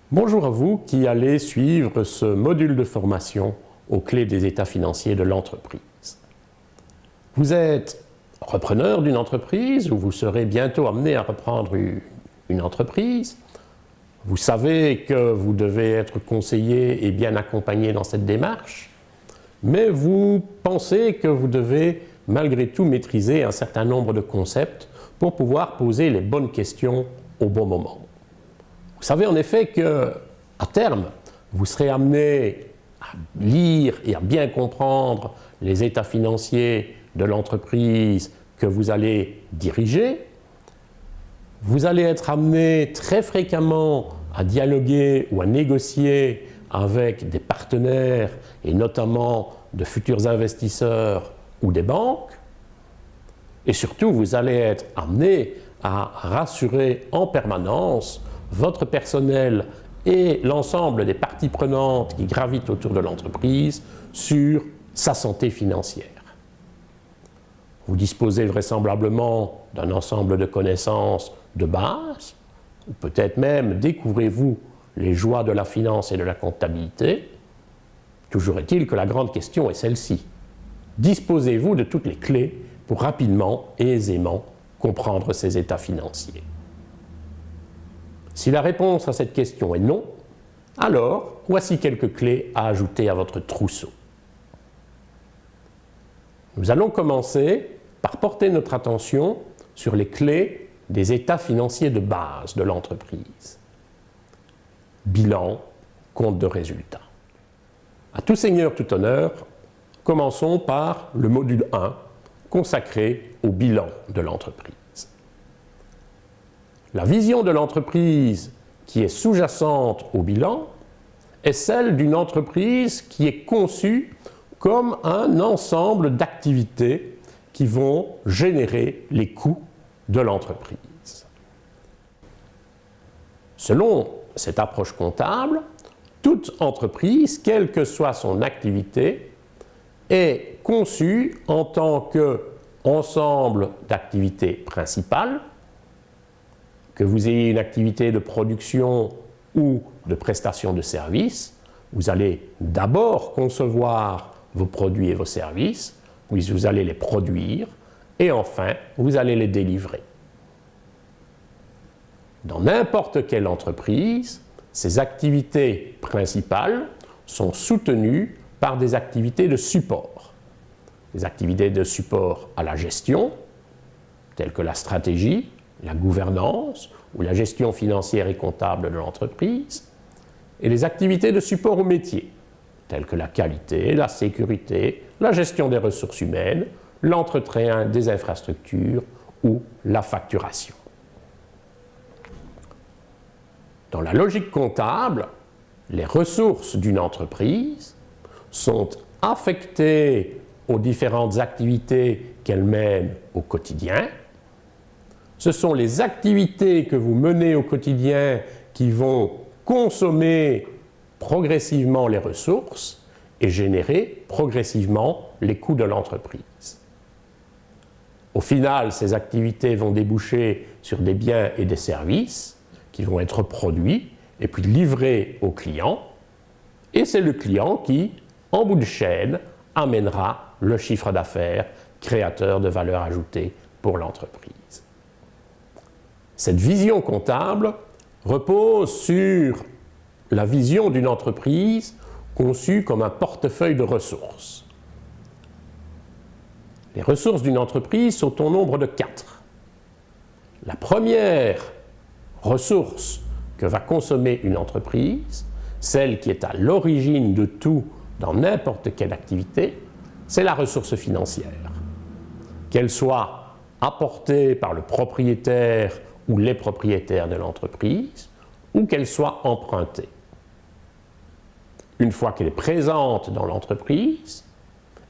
Bonjour à vous qui allez suivre ce module de formation aux clés des états financiers de l'entreprise. Vous êtes repreneur d'une entreprise ou vous serez bientôt amené à reprendre une entreprise. Vous savez que vous devez être conseillé et bien accompagné dans cette démarche, mais vous pensez que vous devez malgré tout maîtriser un certain nombre de concepts pour pouvoir poser les bonnes questions au bon moment. Vous savez en effet qu'à terme, vous serez amené à lire et à bien comprendre les états financiers de l'entreprise que vous allez diriger. Vous allez être amené très fréquemment à dialoguer ou à négocier avec des partenaires et notamment de futurs investisseurs ou des banques. Et surtout, vous allez être amené à rassurer en permanence votre personnel et l'ensemble des parties prenantes qui gravitent autour de l'entreprise sur sa santé financière. Vous disposez vraisemblablement d'un ensemble de connaissances de base, ou peut-être même découvrez-vous les joies de la finance et de la comptabilité. Toujours est-il que la grande question est celle-ci. Disposez-vous de toutes les clés pour rapidement et aisément comprendre ces états financiers? Si la réponse à cette question est non, alors voici quelques clés à ajouter à votre trousseau. Nous allons commencer par porter notre attention sur les clés des états financiers de base de l'entreprise. Bilan, compte de résultat. À tout seigneur, tout honneur, commençons par le module 1 consacré au bilan de l'entreprise. La vision de l'entreprise qui est sous-jacente au bilan est celle d'une entreprise qui est conçue comme un ensemble d'activités qui vont générer les coûts de l'entreprise. Selon cette approche comptable, toute entreprise, quelle que soit son activité, est conçue en tant qu'ensemble d'activités principales. Que vous ayez une activité de production ou de prestation de services, vous allez d'abord concevoir vos produits et vos services, puis vous allez les produire et enfin vous allez les délivrer. Dans n'importe quelle entreprise, ces activités principales sont soutenues par des activités de support. Des activités de support à la gestion, telles que la stratégie, la gouvernance ou la gestion financière et comptable de l'entreprise, et les activités de support au métier, telles que la qualité, la sécurité, la gestion des ressources humaines, l'entretien des infrastructures ou la facturation. Dans la logique comptable, les ressources d'une entreprise sont affectées aux différentes activités qu'elle mène au quotidien. Ce sont les activités que vous menez au quotidien qui vont consommer progressivement les ressources et générer progressivement les coûts de l'entreprise. Au final, ces activités vont déboucher sur des biens et des services qui vont être produits et puis livrés au client. Et c'est le client qui, en bout de chaîne, amènera le chiffre d'affaires créateur de valeur ajoutée pour l'entreprise. Cette vision comptable repose sur la vision d'une entreprise conçue comme un portefeuille de ressources. Les ressources d'une entreprise sont au nombre de 4. La première ressource que va consommer une entreprise, celle qui est à l'origine de tout dans n'importe quelle activité, c'est la ressource financière. Qu'elle soit apportée par le propriétaire ou les propriétaires de l'entreprise, ou qu'elle soit empruntée. Une fois qu'elle est présente dans l'entreprise,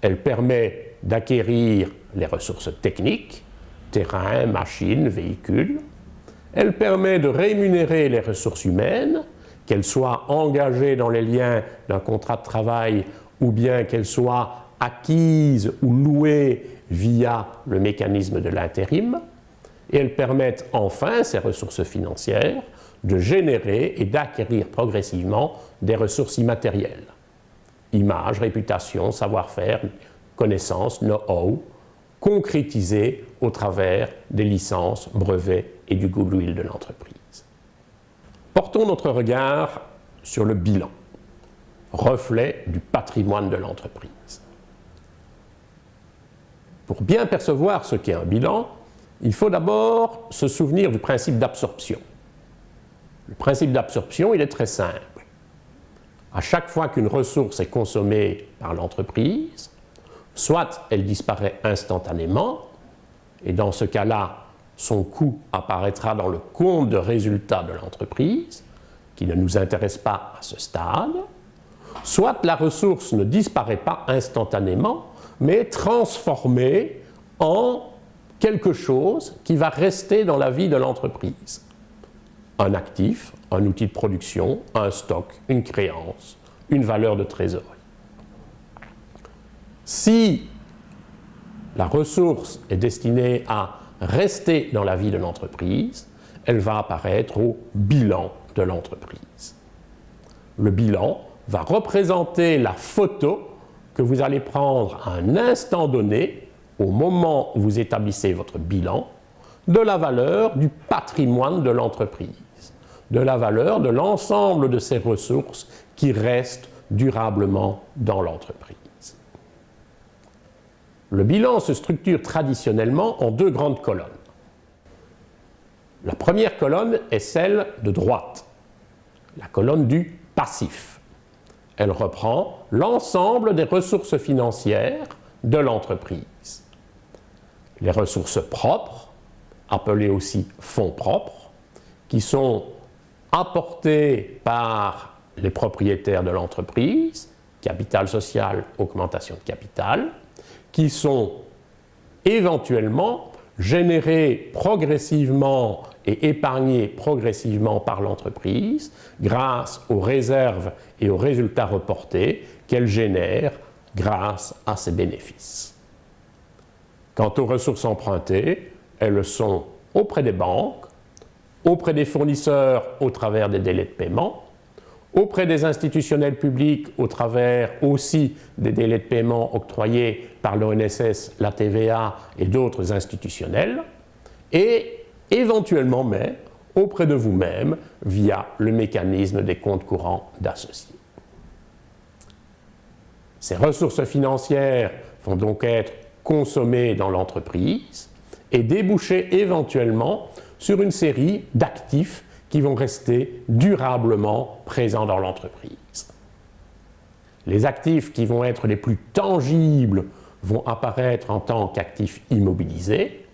elle permet d'acquérir les ressources techniques, terrain, machines, véhicules. Elle permet de rémunérer les ressources humaines, qu'elles soient engagées dans les liens d'un contrat de travail ou bien qu'elles soient acquises ou louées via le mécanisme de l'intérim. Et elles permettent enfin, ces ressources financières, de générer et d'acquérir progressivement des ressources immatérielles. Images, réputation, savoir-faire, connaissances, know-how, concrétisées au travers des licences, brevets et du goodwill de l'entreprise. Portons notre regard sur le bilan, reflet du patrimoine de l'entreprise. Pour bien percevoir ce qu'est un bilan, il faut d'abord se souvenir du principe d'absorption. Le principe d'absorption, il est très simple. À chaque fois qu'une ressource est consommée par l'entreprise, soit elle disparaît instantanément, et dans ce cas-là, son coût apparaîtra dans le compte de résultat de l'entreprise, qui ne nous intéresse pas à ce stade, soit la ressource ne disparaît pas instantanément, mais est transformée en quelque chose qui va rester dans la vie de l'entreprise. Un actif, un outil de production, un stock, une créance, une valeur de trésorerie. Si la ressource est destinée à rester dans la vie de l'entreprise, elle va apparaître au bilan de l'entreprise. Le bilan va représenter la photo que vous allez prendre à un instant donné, au moment où vous établissez votre bilan, de la valeur du patrimoine de l'entreprise, de la valeur de l'ensemble de ces ressources qui restent durablement dans l'entreprise. Le bilan se structure traditionnellement en deux grandes colonnes. La première colonne est celle de droite, la colonne du passif. Elle reprend l'ensemble des ressources financières de l'entreprise. Les ressources propres, appelées aussi fonds propres, qui sont apportés par les propriétaires de l'entreprise, capital social, augmentation de capital, qui sont éventuellement générés progressivement et épargnés progressivement par l'entreprise grâce aux réserves et aux résultats reportés qu'elle génère grâce à ses bénéfices. Quant aux ressources empruntées, elles sont auprès des banques, auprès des fournisseurs au travers des délais de paiement, auprès des institutionnels publics au travers aussi des délais de paiement octroyés par l'ONSS, la TVA et d'autres institutionnels, et éventuellement même auprès de vous-même via le mécanisme des comptes courants d'associés. Ces ressources financières vont donc être consommées dans l'entreprise et déboucher éventuellement sur une série d'actifs qui vont rester durablement présents dans l'entreprise. Les actifs qui vont être les plus tangibles vont apparaître en tant qu'actifs immobilisés.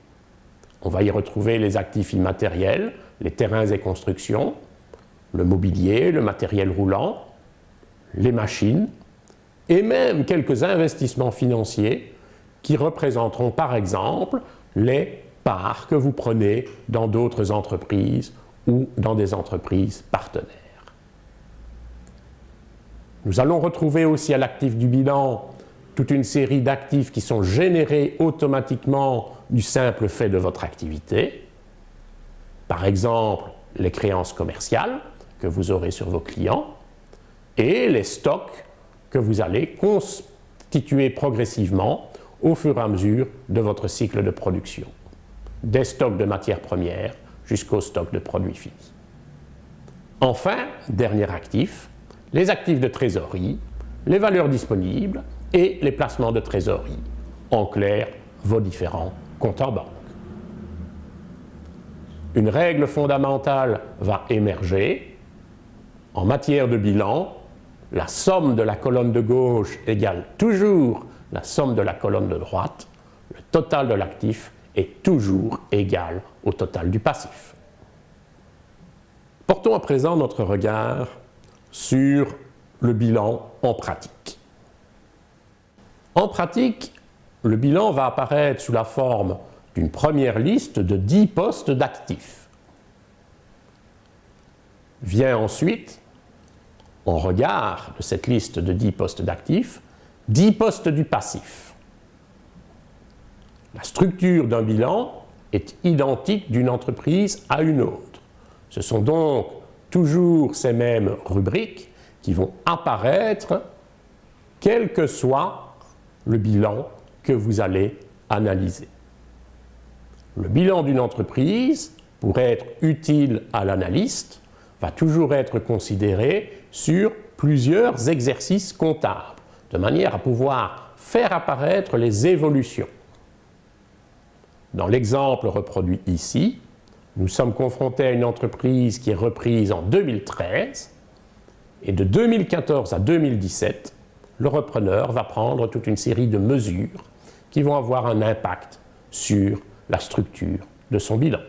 On va y retrouver les actifs immatériels, les terrains et constructions, le mobilier, le matériel roulant, les machines, et même quelques investissements financiers qui représenteront par exemple les parts que vous prenez dans d'autres entreprises ou dans des entreprises partenaires. Nous allons retrouver aussi à l'actif du bilan toute une série d'actifs qui sont générés automatiquement du simple fait de votre activité. Par exemple, les créances commerciales que vous aurez sur vos clients et les stocks que vous allez constituer progressivement au fur et à mesure de votre cycle de production, des stocks de matières premières jusqu'au stock de produits finis. Enfin, dernier actif, les actifs de trésorerie, les valeurs disponibles et les placements de trésorerie. En clair, vos différents comptes en banque. Une règle fondamentale va émerger. En matière de bilan, la somme de la colonne de gauche égale toujours la somme de la colonne de droite. Le total de l'actif est toujours égal au total du passif. Portons à présent notre regard sur le bilan en pratique. En pratique, le bilan va apparaître sous la forme d'une première liste de 10 postes d'actifs. Vient ensuite, en regard de cette liste de 10 postes d'actifs, 10 postes du passif. La structure d'un bilan est identique d'une entreprise à une autre. Ce sont donc toujours ces mêmes rubriques qui vont apparaître quel que soit le bilan que vous allez analyser. Le bilan d'une entreprise, pour être utile à l'analyste, va toujours être considéré sur plusieurs exercices comptables, de manière à pouvoir faire apparaître les évolutions. Dans l'exemple reproduit ici, nous sommes confrontés à une entreprise qui est reprise en 2013, et de 2014 à 2017, le repreneur va prendre toute une série de mesures qui vont avoir un impact sur la structure de son bilan.